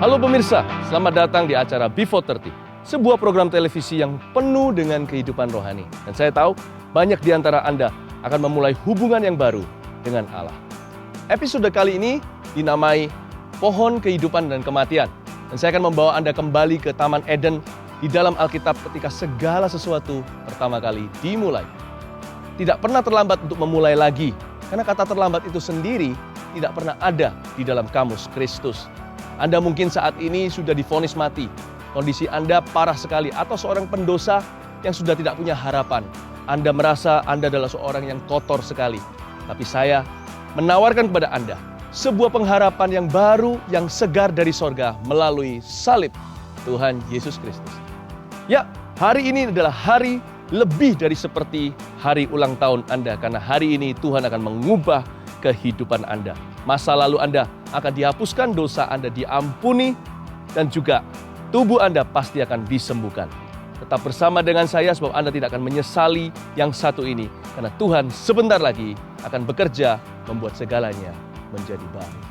Halo pemirsa, selamat datang di acara Before 30, sebuah program televisi yang penuh dengan kehidupan rohani. Dan saya tahu banyak di antara Anda akan memulai hubungan yang baru dengan Allah. Episode kali ini dinamai Pohon Kehidupan dan Kematian. Dan saya akan membawa Anda kembali ke Taman Eden di dalam Alkitab ketika segala sesuatu pertama kali dimulai. Tidak pernah terlambat untuk memulai lagi, karena kata terlambat itu sendiri tidak pernah ada di dalam kamus Kristus. Anda mungkin saat ini sudah divonis mati, kondisi Anda parah sekali, atau seorang pendosa yang sudah tidak punya harapan. Anda merasa Anda adalah seorang yang kotor sekali. Tapi saya menawarkan kepada Anda sebuah pengharapan yang baru, yang segar dari sorga melalui salib Tuhan Yesus Kristus. Ya, hari ini adalah hari lebih dari seperti hari ulang tahun Anda, karena hari ini Tuhan akan mengubah kehidupan Anda. Masa lalu Anda akan dihapuskan, dosa Anda diampuni, dan juga tubuh Anda pasti akan disembuhkan. Tetap bersama dengan saya sebab Anda tidak akan menyesali yang satu ini, karena Tuhan sebentar lagi akan bekerja membuat segalanya menjadi baru.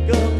Go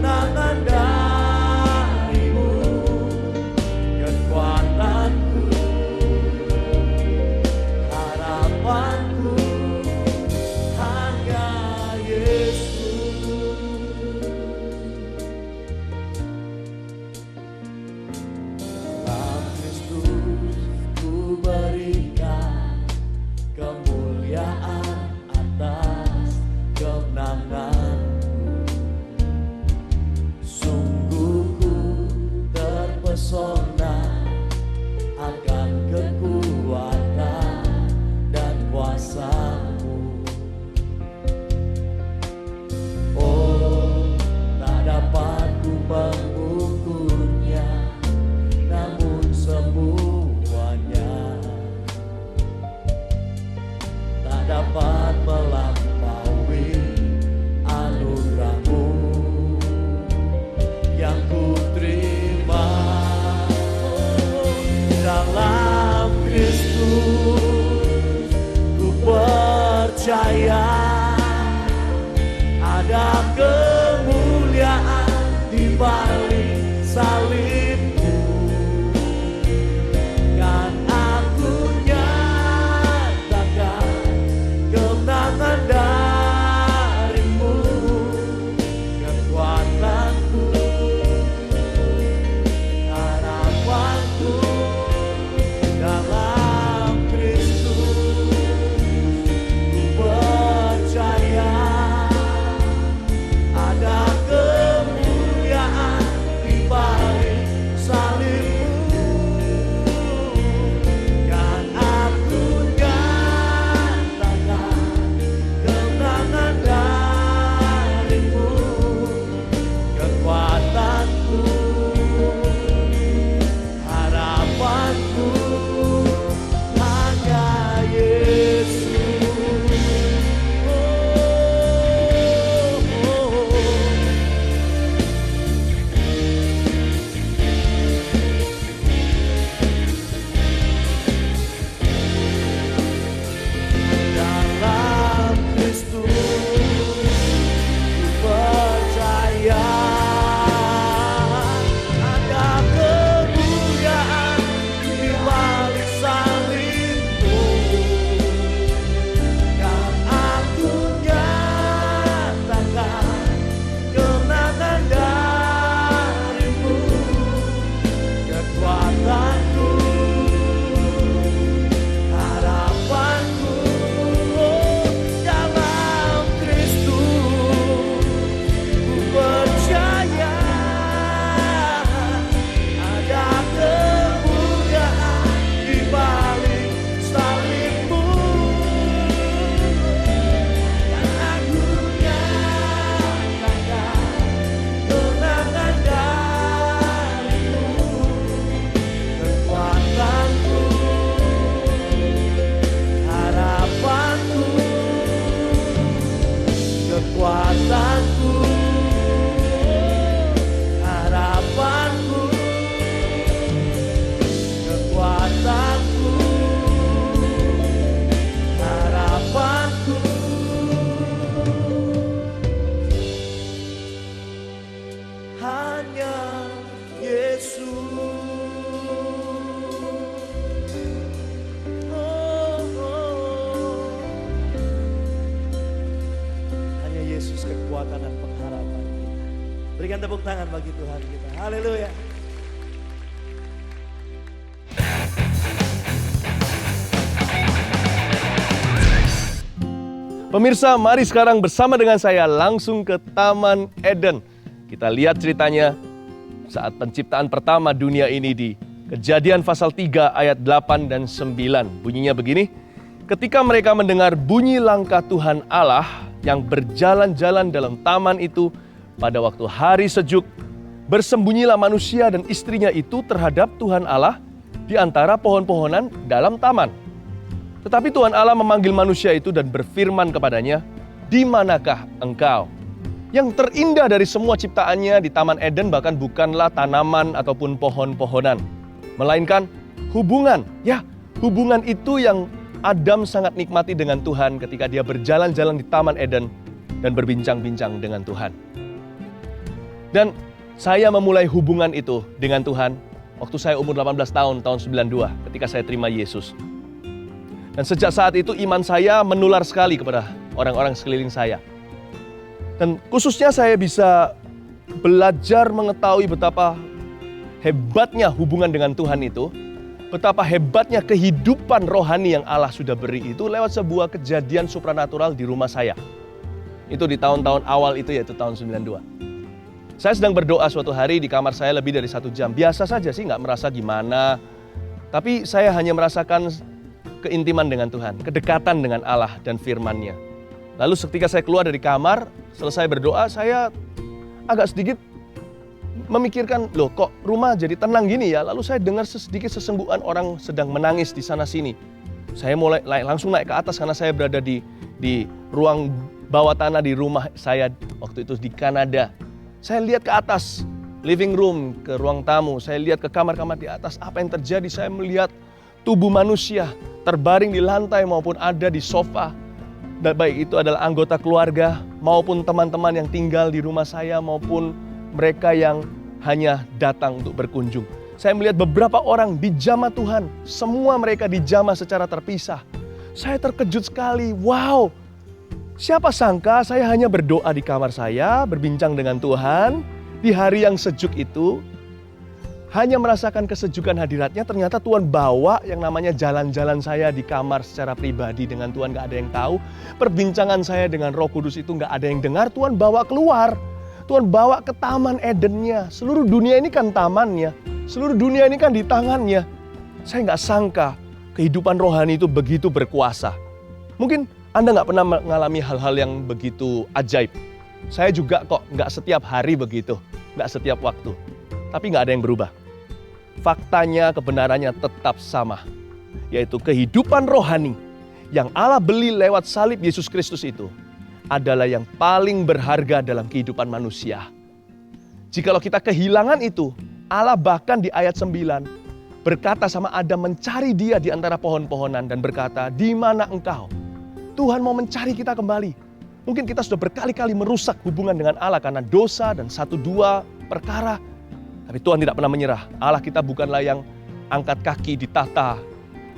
kekuatanku, harapanku, kekuatanku, harapanku. Hanya Yesus. Hanya Yesus kekuatan dan pengharapan kita. Berikan tepuk tangan bagi Tuhan kita. Haleluya. Pemirsa, mari sekarang bersama dengan saya langsung ke Taman Eden. Kita lihat ceritanya saat penciptaan pertama dunia ini di Kejadian pasal 3 ayat 8 dan 9. Bunyinya begini, ketika mereka mendengar bunyi langkah Tuhan Allah yang berjalan-jalan dalam taman itu pada waktu hari sejuk, bersembunyilah manusia dan istrinya itu terhadap Tuhan Allah di antara pohon-pohonan dalam taman. Tetapi Tuhan Allah memanggil manusia itu dan berfirman kepadanya, "Di manakah engkau?" Yang terindah dari semua ciptaannya di Taman Eden bahkan bukanlah tanaman ataupun pohon-pohonan, melainkan hubungan. Ya, hubungan itu yang Adam sangat nikmati dengan Tuhan ketika dia berjalan-jalan di Taman Eden dan berbincang-bincang dengan Tuhan. Dan saya memulai hubungan itu dengan Tuhan waktu saya umur 18 tahun 92, ketika saya terima Yesus. Dan sejak saat itu iman saya menular sekali kepada orang-orang sekeliling saya. Dan khususnya saya bisa belajar mengetahui betapa hebatnya hubungan dengan Tuhan itu, betapa hebatnya kehidupan rohani yang Allah sudah beri itu lewat sebuah kejadian supranatural di rumah saya. Itu di tahun-tahun awal itu, yaitu tahun 92. Saya sedang berdoa suatu hari di kamar saya lebih dari 1 jam. Biasa saja sih, nggak merasa gimana. Tapi saya hanya merasakan keintiman dengan Tuhan, kedekatan dengan Allah dan firman-Nya. Lalu ketika saya keluar dari kamar, selesai berdoa, saya agak sedikit memikirkan, loh kok rumah jadi tenang gini ya? Lalu saya dengar sedikit sesembuhan orang sedang menangis di sana-sini. Saya mulai langsung naik ke atas karena saya berada di ruang bawah tanah di rumah saya waktu itu di Kanada. Saya lihat ke atas, living room, ke ruang tamu. Saya lihat ke kamar-kamar di atas. Apa yang terjadi? Saya melihat tubuh manusia terbaring di lantai maupun ada di sofa. Dan baik itu adalah anggota keluarga maupun teman-teman yang tinggal di rumah saya maupun mereka yang hanya datang untuk berkunjung. Saya melihat beberapa orang dijamah Tuhan. Semua mereka dijamah secara terpisah. Saya terkejut sekali. Wow, siapa sangka saya hanya berdoa di kamar saya, berbincang dengan Tuhan. Di hari yang sejuk itu, hanya merasakan kesejukan hadiratnya, ternyata Tuhan bawa yang namanya jalan-jalan saya di kamar secara pribadi dengan Tuhan, gak ada yang tahu. Perbincangan saya dengan Roh Kudus itu gak ada yang dengar, Tuhan bawa keluar. Tuhan bawa ke Taman Edennya. Seluruh dunia ini kan tamannya, seluruh dunia ini kan di tangannya. Saya gak sangka kehidupan rohani itu begitu berkuasa. Mungkin Anda gak pernah mengalami hal-hal yang begitu ajaib. Saya juga kok gak setiap hari begitu, gak setiap waktu. Tapi gak ada yang berubah. Faktanya, kebenarannya tetap sama, yaitu kehidupan rohani yang Allah beli lewat salib Yesus Kristus itu adalah yang paling berharga dalam kehidupan manusia. Jikalau kita kehilangan itu, Allah bahkan di ayat 9 berkata sama Adam mencari dia di antara pohon-pohonan dan berkata, "Di mana engkau?" Tuhan mau mencari kita kembali. Mungkin kita sudah berkali-kali merusak hubungan dengan Allah karena dosa dan 1-2 perkara. Tapi Tuhan tidak pernah menyerah. Allah kita bukanlah yang angkat kaki di tahta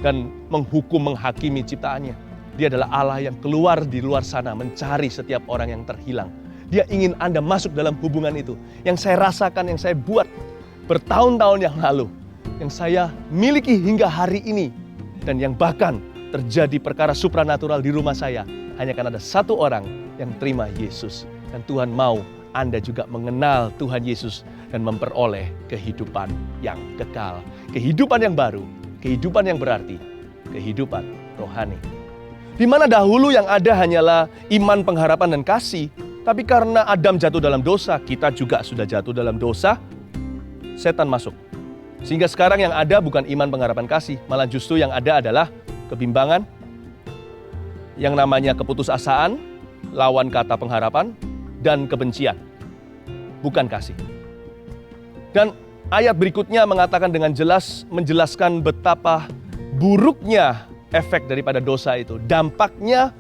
dan menghukum, menghakimi ciptaannya. Dia adalah Allah yang keluar di luar sana mencari setiap orang yang terhilang. Dia ingin Anda masuk dalam hubungan itu. Yang saya rasakan, yang saya buat bertahun-tahun yang lalu. Yang saya miliki hingga hari ini. Dan yang bahkan terjadi perkara supranatural di rumah saya. Hanya karena ada satu orang yang terima Yesus. Dan Tuhan mau Anda juga mengenal Tuhan Yesus dan memperoleh kehidupan yang kekal. Kehidupan yang baru, kehidupan yang berarti, kehidupan rohani. Di mana dahulu yang ada hanyalah iman, pengharapan, dan kasih. Tapi karena Adam jatuh dalam dosa, kita juga sudah jatuh dalam dosa, setan masuk. Sehingga sekarang yang ada bukan iman, pengharapan, kasih. Malah justru yang ada adalah kebimbangan, yang namanya keputusasaan, lawan kata pengharapan dan kebencian, bukan kasih. Dan ayat berikutnya mengatakan dengan jelas, menjelaskan betapa buruknya efek daripada dosa itu. Dampaknya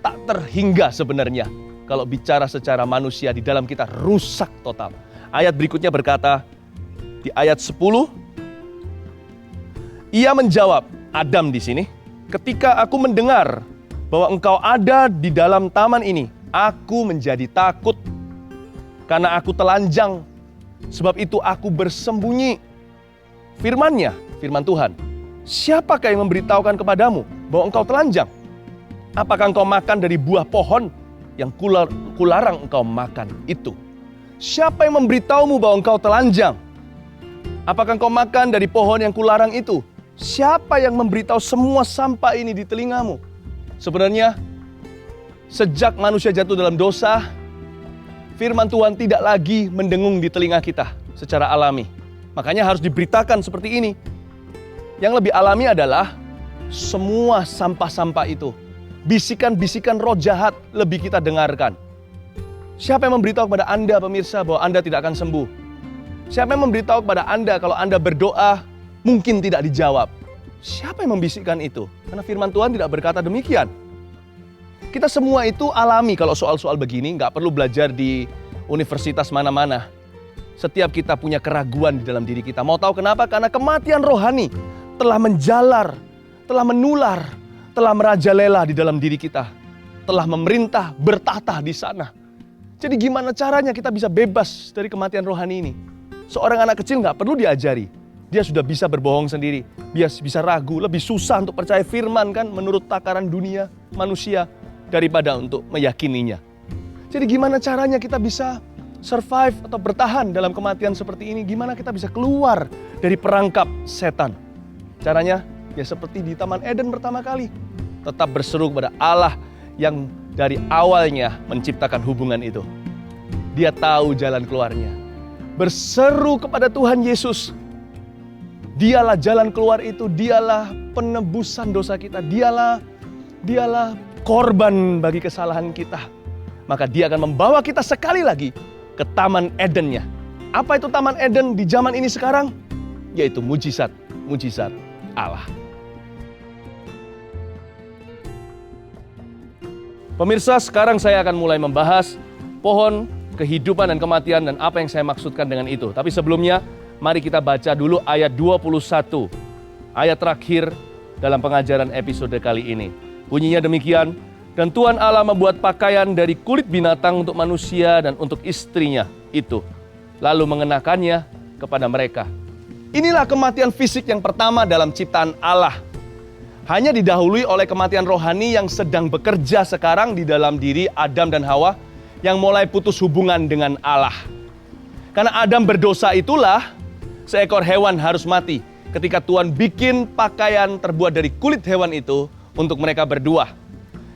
tak terhingga sebenarnya. Kalau bicara secara manusia, di dalam kita rusak total. Ayat berikutnya berkata, di ayat 10, ia menjawab, Adam di sini, ketika aku mendengar bahwa engkau ada di dalam taman ini, aku menjadi takut karena aku telanjang. Sebab itu aku bersembunyi. Firman-Nya, firman Tuhan, siapakah yang memberitahukan kepadamu bahwa engkau telanjang? Apakah engkau makan dari buah pohon yang kularang engkau makan itu? Siapa yang memberitahumu bahwa engkau telanjang? Apakah engkau makan dari pohon yang kularang itu? Siapa yang memberitahu semua sampah ini di telingamu? Sebenarnya, sejak manusia jatuh dalam dosa, firman Tuhan tidak lagi mendengung di telinga kita secara alami. Makanya harus diberitakan seperti ini. Yang lebih alami adalah semua sampah-sampah itu. Bisikan-bisikan roh jahat lebih kita dengarkan. Siapa yang memberitahu kepada Anda, pemirsa, bahwa Anda tidak akan sembuh? Siapa yang memberitahu kepada Anda kalau Anda berdoa mungkin tidak dijawab? Siapa yang membisikkan itu? Karena firman Tuhan tidak berkata demikian. Kita semua itu alami kalau soal-soal begini, nggak perlu belajar di universitas mana-mana. Setiap kita punya keraguan di dalam diri kita. Mau tahu kenapa? Karena kematian rohani telah menjalar, telah menular, telah merajalela di dalam diri kita. Telah memerintah, bertahta di sana. Jadi gimana caranya kita bisa bebas dari kematian rohani ini? Seorang anak kecil nggak perlu diajari. Dia sudah bisa berbohong sendiri. Dia bisa ragu, lebih susah untuk percaya firman kan menurut takaran dunia manusia daripada untuk meyakininya. Jadi gimana caranya kita bisa survive atau bertahan dalam kematian seperti ini? Gimana kita bisa keluar dari perangkap setan? Caranya ya seperti di Taman Eden pertama kali. Tetap berseru kepada Allah yang dari awalnya menciptakan hubungan itu. Dia tahu jalan keluarnya. Berseru kepada Tuhan Yesus. Dialah jalan keluar itu, dialah penebusan dosa kita, dialah korban bagi kesalahan kita. Maka dia akan membawa kita sekali lagi ke Taman Edennya. Apa itu Taman Eden di zaman ini sekarang? Yaitu mujizat Allah. Pemirsa, sekarang saya akan mulai membahas pohon kehidupan dan kematian dan apa yang saya maksudkan dengan itu. Tapi sebelumnya, mari kita baca dulu ayat 21. Ayat terakhir dalam pengajaran episode kali ini. Bunyinya demikian, dan Tuhan Allah membuat pakaian dari kulit binatang untuk manusia dan untuk istrinya itu, lalu mengenakannya kepada mereka. Inilah kematian fisik yang pertama dalam ciptaan Allah. Hanya didahului oleh kematian rohani yang sedang bekerja sekarang di dalam diri Adam dan Hawa yang mulai putus hubungan dengan Allah. Karena Adam berdosa itulah seekor hewan harus mati ketika Tuhan bikin pakaian terbuat dari kulit hewan itu untuk mereka berdua.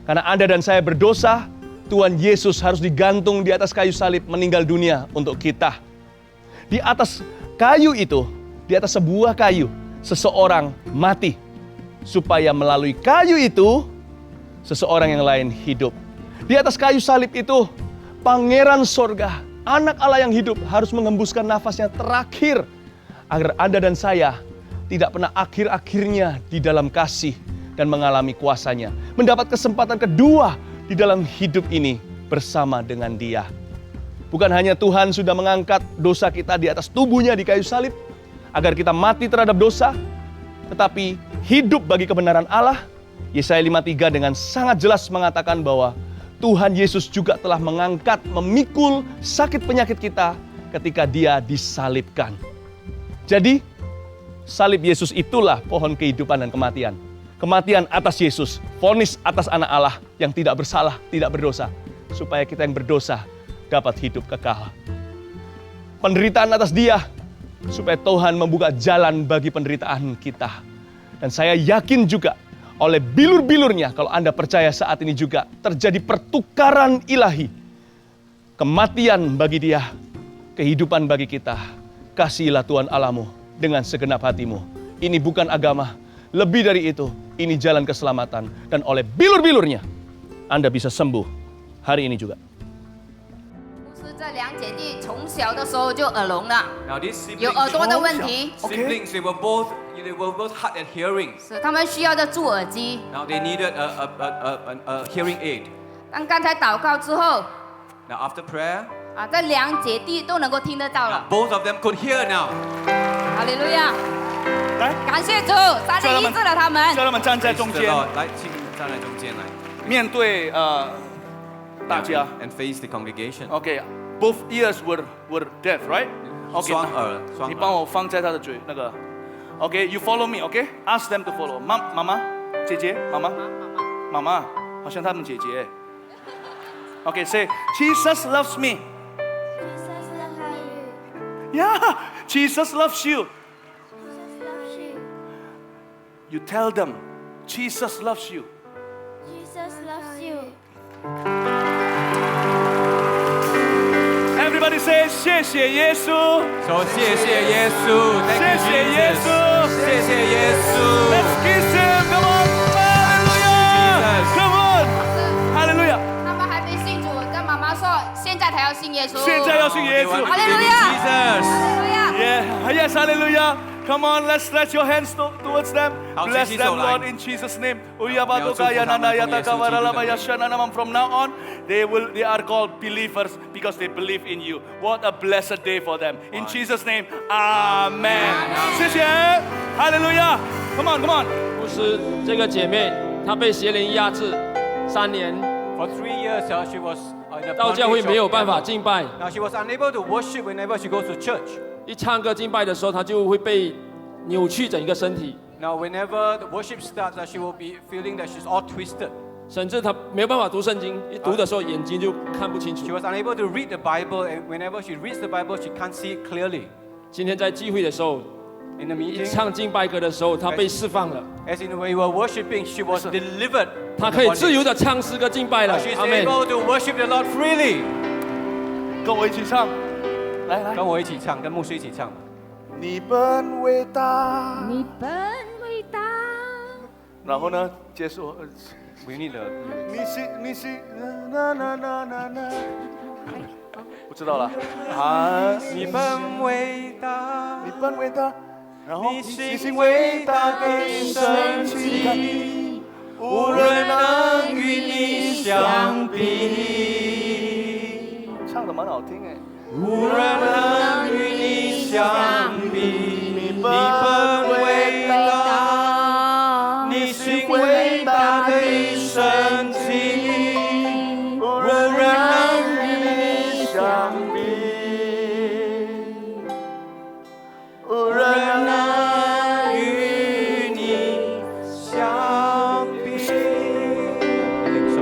Karena Anda dan saya berdosa, Tuhan Yesus harus digantung di atas kayu salib meninggal dunia untuk kita. Di atas kayu itu, di atas sebuah kayu, seseorang mati. Supaya melalui kayu itu, seseorang yang lain hidup. Di atas kayu salib itu, Pangeran Sorga, Anak Allah yang hidup harus mengembuskan nafasnya terakhir. Agar Anda dan saya tidak pernah akhir-akhirnya di dalam kasih dan mengalami kuasanya. Mendapat kesempatan kedua di dalam hidup ini bersama dengan Dia. Bukan hanya Tuhan sudah mengangkat dosa kita di atas tubuhnya di kayu salib, agar kita mati terhadap dosa, tetapi hidup bagi kebenaran Allah. Yesaya 53 dengan sangat jelas mengatakan bahwa Tuhan Yesus juga telah mengangkat, memikul sakit penyakit kita ketika Dia disalibkan. Jadi, salib Yesus itulah pohon kehidupan dan kematian. Kematian atas Yesus, vonis atas Anak Allah yang tidak bersalah, tidak berdosa, supaya kita yang berdosa dapat hidup kekal. Penderitaan atas Dia, supaya Tuhan membuka jalan bagi penderitaan kita. Dan saya yakin juga oleh bilur-bilurnya, kalau Anda percaya saat ini juga terjadi pertukaran ilahi. Kematian bagi Dia, kehidupan bagi kita. Kasihilah Tuhan Allahmu dengan segenap hatimu. Ini bukan agama, lebih dari itu, ini jalan keselamatan. Dan oleh bilur-bilurnya, Anda bisa sembuh. hari ini juga. 不是这两姐弟从小的时候就耳聋了， Now these 有 siblings, 耳朵的问题， siblings they were both hard at hearing. 是他们需要的助耳机。 Now they needed a hearing aid. 当刚才祷告之后， Now after prayer, 这两姐弟都能够听得到了。 both of them could hear now. 哈利路亚！来，感谢主，上帝医治了他们。叫他们站在 Praise 中 the 间， Lord. 来，请站在中间来。面对大家。 And face the congregation. Okay, both ears were deaf, right? Okay, 双耳，你帮我放在他的嘴那个。Okay, you follow me, okay? Ask them to follow. 妈妈，姐姐，妈妈，好像他们姐姐。Okay, say Jesus loves me. Jesus loves you. Yeah, Jesus loves you. Jesus loves you. You tell them, Jesus loves you. Jesus loves you. Everybody say 谢谢耶稣。说谢谢耶稣，谢谢耶稣，谢谢耶稣。 Let's kiss him, come on, Hallelujah, come on, Hallelujah. 他们还没信主，跟妈妈说，现在才要信耶稣。现在要信耶稣。哈利路亚！ Jesus. 哈利路亚！ Yeah, yes, Hallelujah. Come on, let's stretch your hands towards them. 好， Bless 举起 them, 手来。 Lord, in Jesus' name. From now on, they are called believers because they believe in you. What a blessed day for them. In Jesus' name, Amen. 谢谢 Hallelujah. Come on, come on. 牧师，这个姐妹她被邪灵压制3年， For 3 years, she was in a 到教会 bondage 没有 of 办法 devil. 敬拜， Now she was unable to worship whenever she goes to church. 一唱歌敬拜的时候，她就会被扭曲整个身体， Now whenever the worship starts, she will be feeling that she's all twisted. 甚至她没有办法读圣经，一读的时候眼睛就看不清 She 楚。 was unable to read the Bible, and whenever she reads the Bible, she can't see it clearly. 今天在聚会的时候， In the 一 meeting, 唱敬拜歌的时候，她被释放了， as in when we were worshiping, she was delivered. 她可以自由的唱诗歌敬拜了 Now。she's 阿门。 able to worship the Lord freely. 跟我一起唱，来来。跟我一起唱，跟牧师一起唱。你本伟大。你本伟大。然后呢，结束。 We need the 你是不知道了啊！你本伟大，你本伟大，然后你心伟大更神奇，无人能与你相比，唱的蛮好听哎。无人能与你相比。你本伟大，你心伟大更神奇，无人能与你相比，无人能与你相比。领受。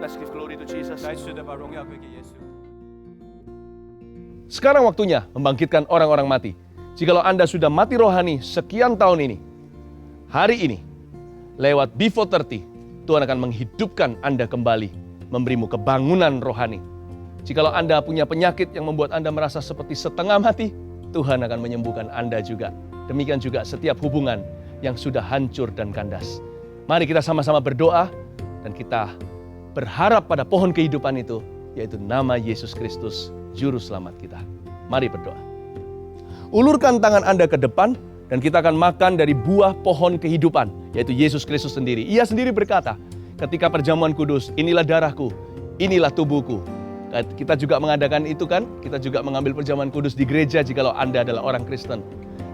Let's give glory to Jesus. 再次的把荣耀归给耶稣。 Sekarang waktunya membangkitkan orang-orang mati. Jikalau Anda sudah mati rohani sekian tahun ini, hari ini, lewat Before 30, Tuhan akan menghidupkan Anda kembali, memberimu kebangunan rohani. Jikalau Anda punya penyakit yang membuat Anda merasa seperti setengah mati, Tuhan akan menyembuhkan Anda juga. Demikian juga setiap hubungan yang sudah hancur dan kandas. Mari kita sama-sama berdoa dan kita berharap pada pohon kehidupan itu, yaitu nama Yesus Kristus, Juru Selamat kita. Mari berdoa. Ulurkan tangan Anda ke depan dan kita akan makan dari buah pohon kehidupan, yaitu Yesus Kristus sendiri. Ia sendiri berkata, ketika perjamuan kudus, inilah darahku, inilah tubuhku. Kita juga mengadakan itu kan, kita juga mengambil perjamuan kudus di gereja jikalau Anda adalah orang Kristen.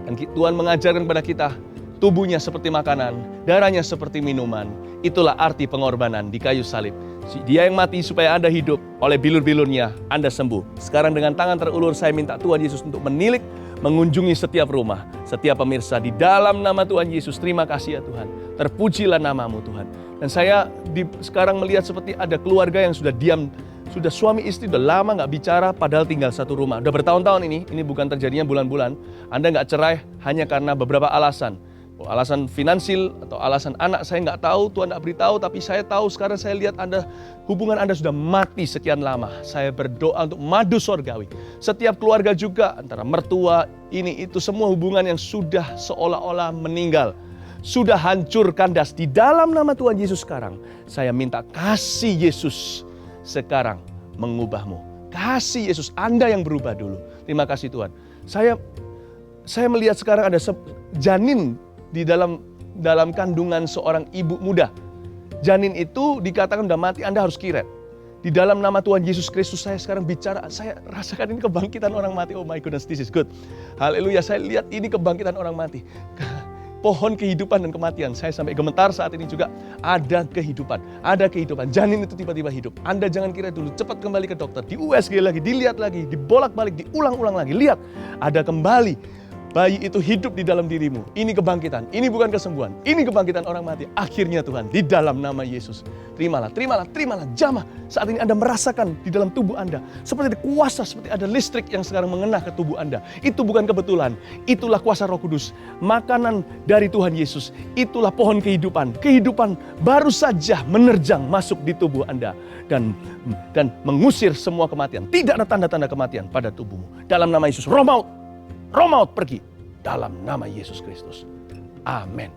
Dan Tuhan mengajarkan kepada kita, tubuhnya seperti makanan, darahnya seperti minuman. Itulah arti pengorbanan di kayu salib. Dia yang mati supaya Anda hidup, oleh bilur-bilurnya Anda sembuh. Sekarang dengan tangan terulur saya minta Tuhan Yesus untuk menilik, mengunjungi setiap rumah, setiap pemirsa di dalam nama Tuhan Yesus. Terima kasih ya Tuhan, terpujilah namamu Tuhan. Dan saya sekarang melihat seperti ada keluarga yang sudah diam, sudah suami istri udah lama nggak bicara padahal tinggal satu rumah. Udah bertahun-tahun ini bukan terjadinya bulan-bulan. Anda nggak cerai hanya karena beberapa alasan. Alasan finansial atau alasan anak saya nggak tahu, Tuhan nggak beritahu, tapi saya tahu sekarang saya lihat hubungan Anda sudah mati sekian lama. Saya berdoa untuk madu sorgawi. Setiap keluarga juga antara mertua, ini itu semua hubungan yang sudah seolah-olah meninggal. sudah hancur kandas. Di dalam nama Tuhan Yesus sekarang, saya minta kasih Yesus sekarang mengubahmu. Kasih Yesus, Anda yang berubah dulu. Terima kasih Tuhan. Saya melihat sekarang ada janin di dalam kandungan seorang ibu muda. Janin itu dikatakan udah mati, Anda harus kiret. Di dalam nama Tuhan Yesus Kristus saya sekarang bicara, saya rasakan ini kebangkitan orang mati. Oh my goodness, this is good. Haleluya, saya lihat ini kebangkitan orang mati. Pohon kehidupan dan kematian. Saya sampai gemetar saat ini juga. Ada kehidupan, ada kehidupan. Janin itu tiba-tiba hidup. Anda jangan kira dulu, cepat kembali ke dokter. Di USG lagi, dilihat lagi, dibolak-balik, diulang-ulang lagi. Lihat, ada kembali. Bayi itu hidup di dalam dirimu. Ini kebangkitan, ini bukan kesembuhan. Ini kebangkitan orang mati. Akhirnya Tuhan, di dalam nama Yesus. Terimalah, terimalah, terimalah. Jamah, saat ini Anda merasakan di dalam tubuh Anda. Seperti ada kuasa, seperti ada listrik yang sekarang mengenah ke tubuh Anda. Itu bukan kebetulan. Itulah kuasa Roh Kudus. Makanan dari Tuhan Yesus. Itulah pohon kehidupan. Kehidupan baru saja menerjang masuk di tubuh Anda. Dan mengusir semua kematian. Tidak ada tanda-tanda kematian pada tubuhmu. Dalam nama Yesus, roh maut pergi dalam nama Yesus Kristus. Amin.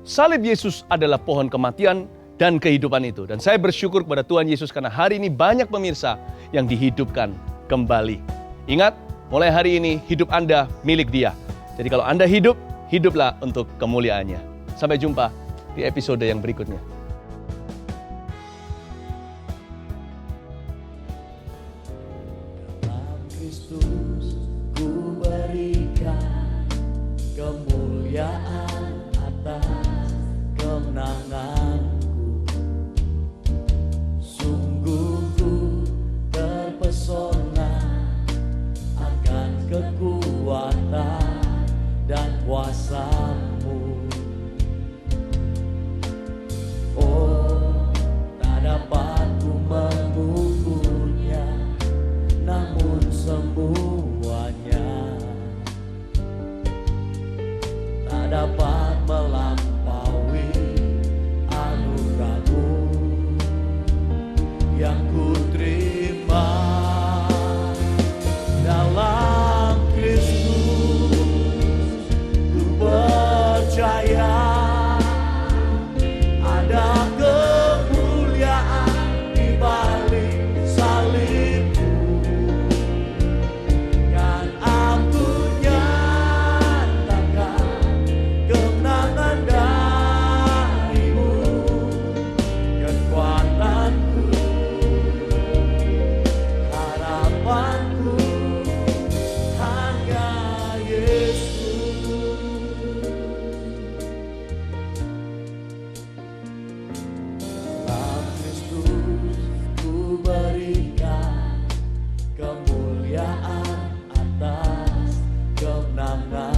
Salib Yesus adalah pohon kematian dan kehidupan itu. Dan saya bersyukur kepada Tuhan Yesus karena hari ini banyak pemirsa yang dihidupkan kembali. Ingat, mulai hari ini hidup Anda milik Dia. Jadi kalau Anda hidup, hiduplah untuk kemuliaannya. Sampai jumpa di episode yang berikutnya. Kemuliaan atas kemenanganku, sungguh ku terpesona akan kekuatan dan kuasa-Mu. Oh, tak dapat ku mengukurnya, namun semuanya dapat melampaui anugerah-Mu yang ku terima dalam Kristus. Ku percaya ada kemuliaan di balik salib-Mu, kan aku kemenangan dari-Mu, kekuatanku, harapanku hanya Yesus. Dalam Kristus ku berikan kemuliaan atas kemenangan.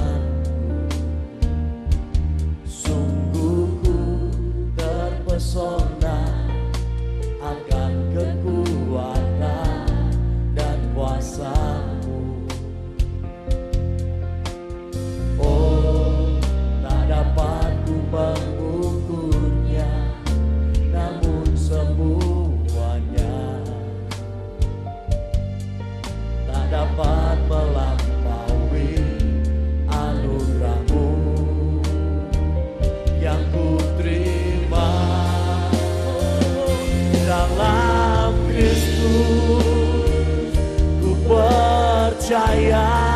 Terpesona akan kekuatan dan kuasa-Mu. Oh, tak dapat ku mengukurnya, namun semuanya tak dapat melampaui anugerah-Mu yang ku terima dalam Kristus. Ku percaya